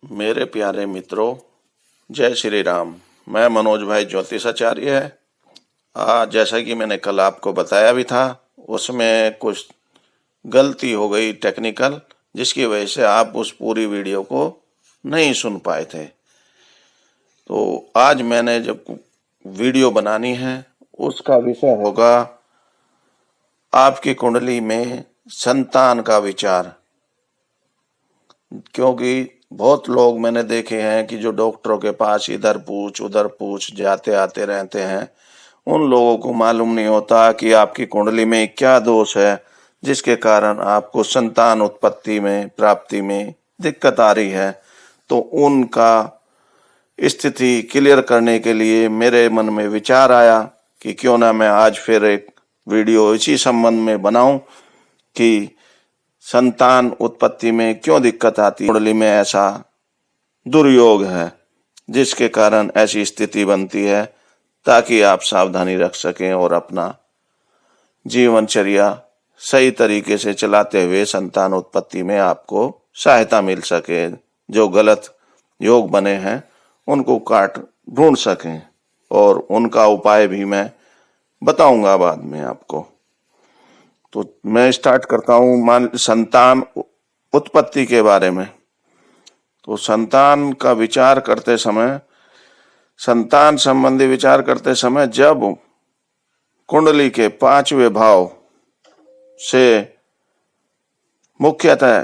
मेरे प्यारे मित्रों, जय श्री राम। मैं मनोज भाई ज्योतिषाचार्य है। आज जैसा कि मैंने कल आपको बताया भी था, उसमें कुछ गलती हो गई टेक्निकल, जिसकी वजह से आप उस पूरी वीडियो को नहीं सुन पाए थे। तो आज मैंने जब वीडियो बनानी है, उसका विषय होगा आपकी कुंडली में संतान का विचार। क्योंकि बहुत लोग मैंने देखे हैं कि जो डॉक्टरों के पास इधर पूछ उधर पूछ जाते आते रहते हैं, उन लोगों को मालूम नहीं होता कि आपकी कुंडली में क्या दोष है जिसके कारण आपको संतान उत्पत्ति में प्राप्ति में दिक्कत आ रही है। तो उनका स्थिति क्लियर करने के लिए मेरे मन में विचार आया कि क्यों ना मैं आज फिर एक वीडियो इसी संबंध में बनाऊं कि संतान उत्पत्ति में क्यों दिक्कत आती है, कुंडली में ऐसा दुर्योग है जिसके कारण ऐसी स्थिति बनती है, ताकि आप सावधानी रख सकें और अपना जीवनचर्या सही तरीके से चलाते हुए संतान उत्पत्ति में आपको सहायता मिल सके। जो गलत योग बने हैं उनको काट ढूंढ सकें, और उनका उपाय भी मैं बताऊंगा बाद में आपको। तो मैं स्टार्ट करता हूँ संतान उत्पत्ति के बारे में। तो संतान का विचार करते समय, संतान संबंधी विचार करते समय जब कुंडली के 5वें भाव से मुख्यतः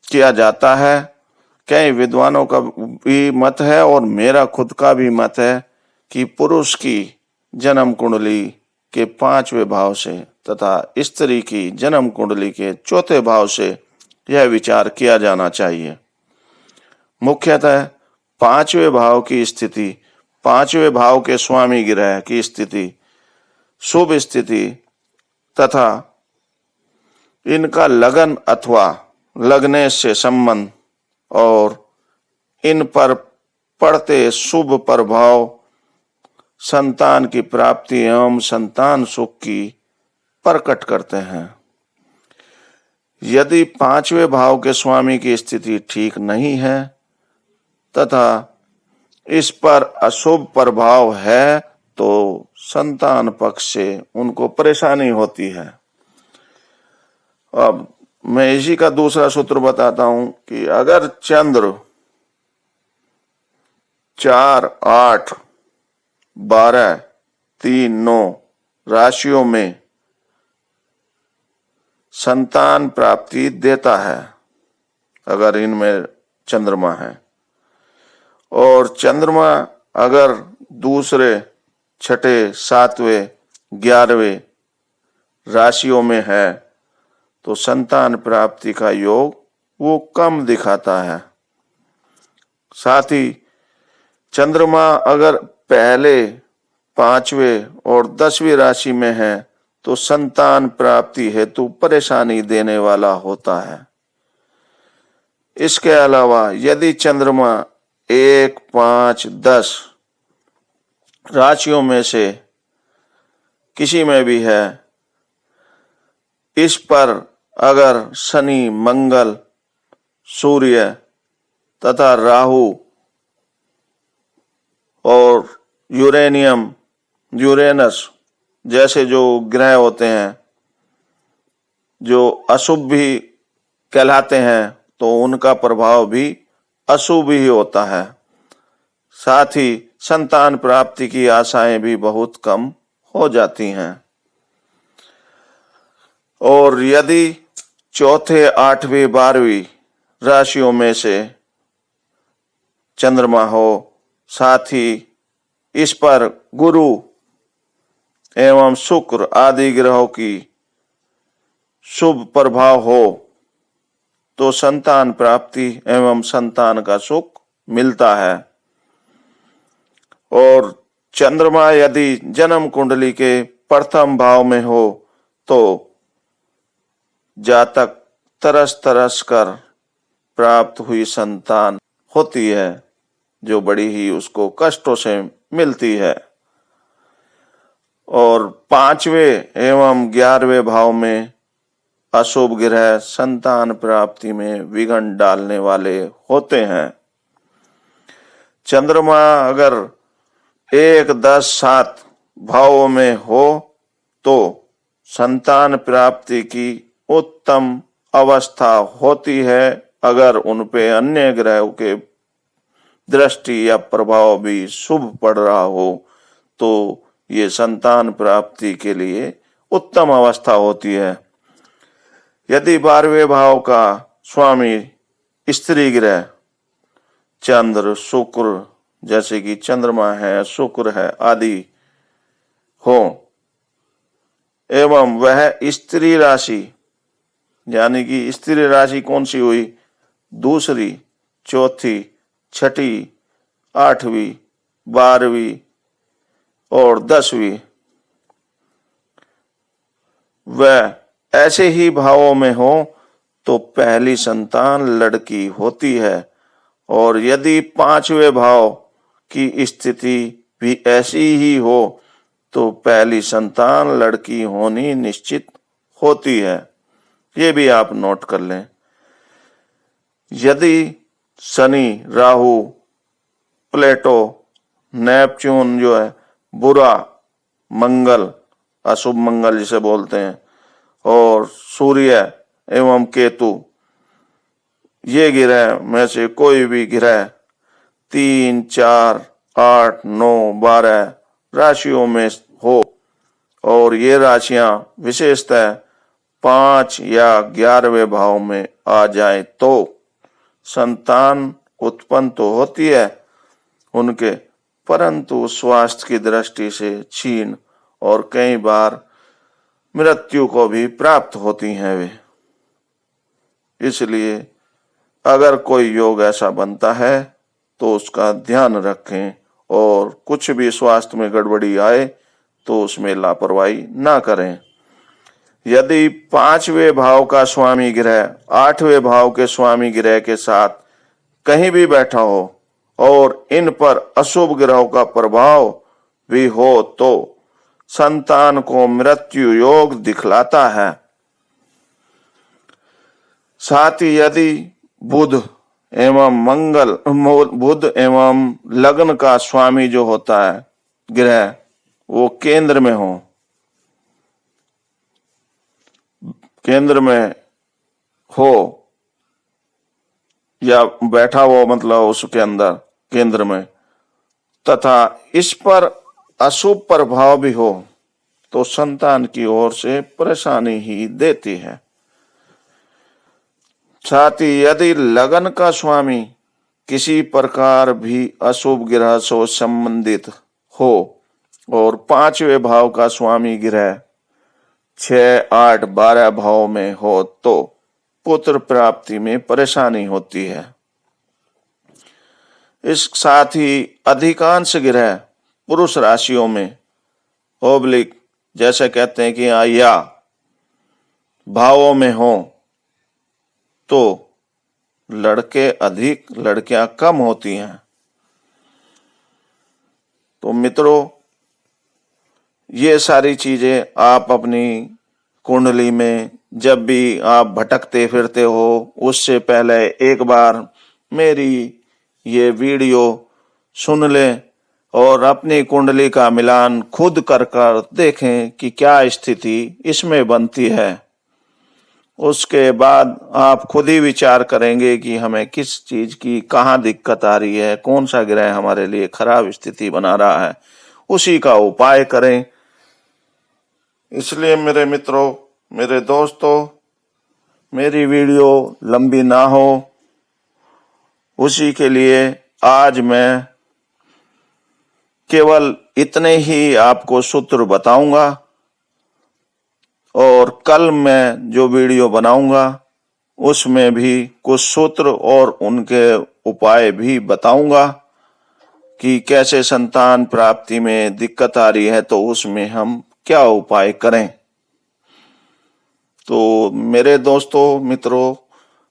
किया जाता है, कई विद्वानों का भी मत है और मेरा खुद का भी मत है कि पुरुष की जन्म कुंडली के 5वें भाव से तथा स्त्री की जन्म कुंडली के 4थे भाव से यह विचार किया जाना चाहिए। मुख्यतः 5वें भाव की स्थिति, 5वें भाव के स्वामी ग्रह की स्थिति, शुभ स्थिति तथा इनका लगन अथवा लगने से संबंध और इन पर पड़ते शुभ प्रभाव संतान की प्राप्ति एवं संतान सुख की प्रकट करते हैं। यदि 5वें भाव के स्वामी की स्थिति ठीक नहीं है तथा इस पर अशुभ प्रभाव है तो संतान पक्ष से उनको परेशानी होती है। अब मैं इसी का दूसरा सूत्र बताता हूं कि अगर चंद्र 4, 8, 12, 3, 9 राशियों में संतान प्राप्ति देता है, अगर इनमें चंद्रमा है, और चंद्रमा अगर दूसरे, छठे, 7वें, 11वें राशियों में है तो संतान प्राप्ति का योग वो कम दिखाता है। साथ ही चंद्रमा अगर पहले, 5वें और 10वीं राशि में है तो संतान प्राप्ति हेतु परेशानी देने वाला होता है। इसके अलावा यदि चंद्रमा 1, 5, 10 राशियों में से किसी में भी है, इस पर अगर शनि, मंगल, सूर्य तथा राहु और यूरेनस जैसे जो ग्रह होते हैं जो अशुभ भी कहलाते हैं, तो उनका प्रभाव भी अशुभ ही होता है। साथ ही संतान प्राप्ति की आशाएं भी बहुत कम हो जाती हैं। और यदि 4थे, 8वीं, 12वीं राशियों में से चंद्रमा हो, साथ ही इस पर गुरु एवं शुक्र आदि ग्रहों की शुभ प्रभाव हो तो संतान प्राप्ति एवं संतान का सुख मिलता है। और चंद्रमा यदि जन्म कुंडली के प्रथम भाव में हो तो जातक तरस तरस कर प्राप्त हुई संतान होती है, जो बड़ी ही उसको कष्टों से मिलती है। और 5वें एवं 11वें भाव में अशुभ ग्रह संतान प्राप्ति में विघ्न डालने वाले होते हैं। चंद्रमा अगर 1, 10, 7 भावों में हो तो संतान प्राप्ति की उत्तम अवस्था होती है। अगर उन पे अन्य ग्रहों के दृष्टि या प्रभाव भी शुभ पड़ रहा हो तो ये संतान प्राप्ति के लिए उत्तम अवस्था होती है। यदि 12वें भाव का स्वामी स्त्री ग्रह चंद्र, शुक्र, जैसे कि चंद्रमा है, शुक्र है आदि हो एवं वह स्त्री राशि, यानी कि स्त्री राशि कौन सी हुई? दूसरी, चौथी, छठी, 8वीं, 12वीं और 10वीं, वह ऐसे ही भावों में हो तो पहली संतान लड़की होती है। और यदि 5वें भाव की स्थिति भी ऐसी ही हो तो पहली संतान लड़की होनी निश्चित होती है। ये भी आप नोट कर लें। यदि शनि, राहु, प्लेटो, नेपच्यून जो है बुरा, मंगल अशुभ मंगल जिसे बोलते हैं, और सूर्य एवं केतु, ये ग्रह में से कोई भी ग्रह 3, 4, 8, 9, 12 राशियों में हो और ये राशियां विशेषतः 5 या 11वें भाव में आ जाए तो संतान उत्पन्न तो होती है उनके, परंतु स्वास्थ्य की दृष्टि से क्षीण और कई बार मृत्यु को भी प्राप्त होती हैं वे। इसलिए अगर कोई योग ऐसा बनता है तो उसका ध्यान रखें और कुछ भी स्वास्थ्य में गड़बड़ी आए तो उसमें लापरवाही ना करें। यदि 5वें भाव का स्वामी ग्रह 8वें भाव के स्वामी ग्रह के साथ कहीं भी बैठा हो और इन पर अशुभ ग्रहों का प्रभाव भी हो तो संतान को मृत्यु योग दिखलाता है। साथ ही यदि बुध एवं लग्न का स्वामी जो होता है ग्रह वो केंद्र में हो या बैठा हो, मतलब उसके अंदर केंद्र में, तथा इस पर अशुभ प्रभाव भी हो तो संतान की ओर से परेशानी ही देती है। साथ ही यदि लगन का स्वामी किसी प्रकार भी अशुभ ग्रह से संबंधित हो और 5वें भाव का स्वामी ग्रह 6, 8, 12 भाव में हो तो पुत्र प्राप्ति में परेशानी होती है। इस साथ ही अधिकांश ग्रह पुरुष राशियों में ओब्लिक जैसे कहते हैं कि या भावों में हो तो लड़के अधिक लड़कियां कम होती हैं। तो मित्रों, ये सारी चीजें आप अपनी कुंडली में जब भी आप भटकते फिरते हो उससे पहले एक बार मेरी ये वीडियो सुन लें और अपनी कुंडली का मिलान खुद कर देखें कि क्या स्थिति इसमें बनती है। उसके बाद आप खुद ही विचार करेंगे कि हमें किस चीज की कहाँ दिक्कत आ रही है, कौन सा ग्रह हमारे लिए खराब स्थिति बना रहा है, उसी का उपाय करें। इसलिए मेरे मित्रों, मेरे दोस्तों, मेरी वीडियो लंबी ना हो उसी के लिए आज मैं केवल इतने ही आपको सूत्र बताऊंगा और कल मैं जो वीडियो बनाऊंगा उसमें भी कुछ सूत्र और उनके उपाय भी बताऊंगा कि कैसे संतान प्राप्ति में दिक्कत आ रही है तो उसमें हम क्या उपाय करें। तो मेरे दोस्तों, मित्रों,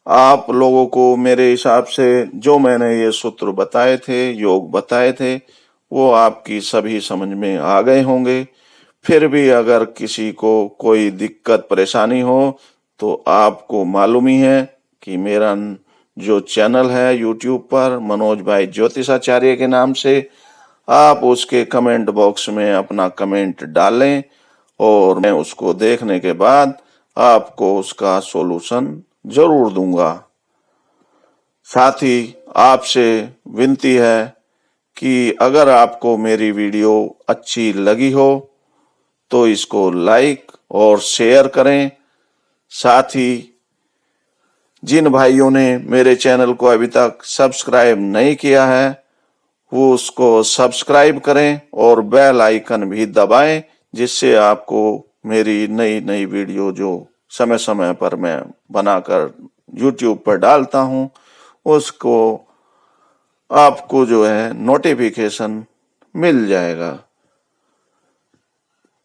आप लोगों को मेरे हिसाब से जो मैंने ये सूत्र बताए थे, योग बताए थे, वो आपकी सभी समझ में आ गए होंगे। फिर भी अगर किसी को कोई दिक्कत परेशानी हो तो आपको मालूम ही है कि मेरा जो चैनल है यूट्यूब पर मनोज भाई ज्योतिषाचार्य के नाम से, आप उसके कमेंट बॉक्स में अपना कमेंट डालें और मैं उसको देखने के बाद आपको उसका सॉल्यूशन जरूर दूंगा। साथ ही आपसे विनती है कि अगर आपको मेरी वीडियो अच्छी लगी हो तो इसको लाइक और शेयर करें। साथ ही जिन भाइयों ने मेरे चैनल को अभी तक सब्सक्राइब नहीं किया है वो उसको सब्सक्राइब करें और बेल आइकन भी दबाएं, जिससे आपको मेरी नई नई वीडियो जो समय समय पर मैं बनाकर YouTube पर डालता हूं उसको आपको जो है नोटिफिकेशन मिल जाएगा।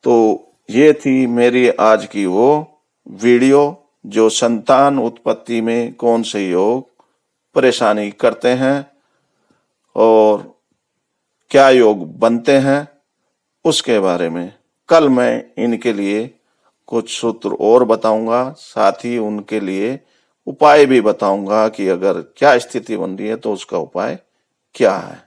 तो ये थी मेरी आज की वो वीडियो जो संतान उत्पत्ति में कौन से योग परेशानी करते हैं और क्या योग बनते हैं उसके बारे में। कल मैं इनके लिए कुछ सूत्र और बताऊंगा, साथ ही उनके लिए उपाय भी बताऊंगा कि अगर क्या स्थिति बन रही है तो उसका उपाय क्या है।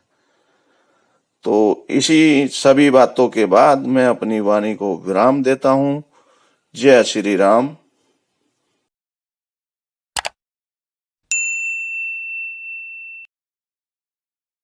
तो इसी सभी बातों के बाद मैं अपनी वाणी को विराम देता हूं। जय श्री राम।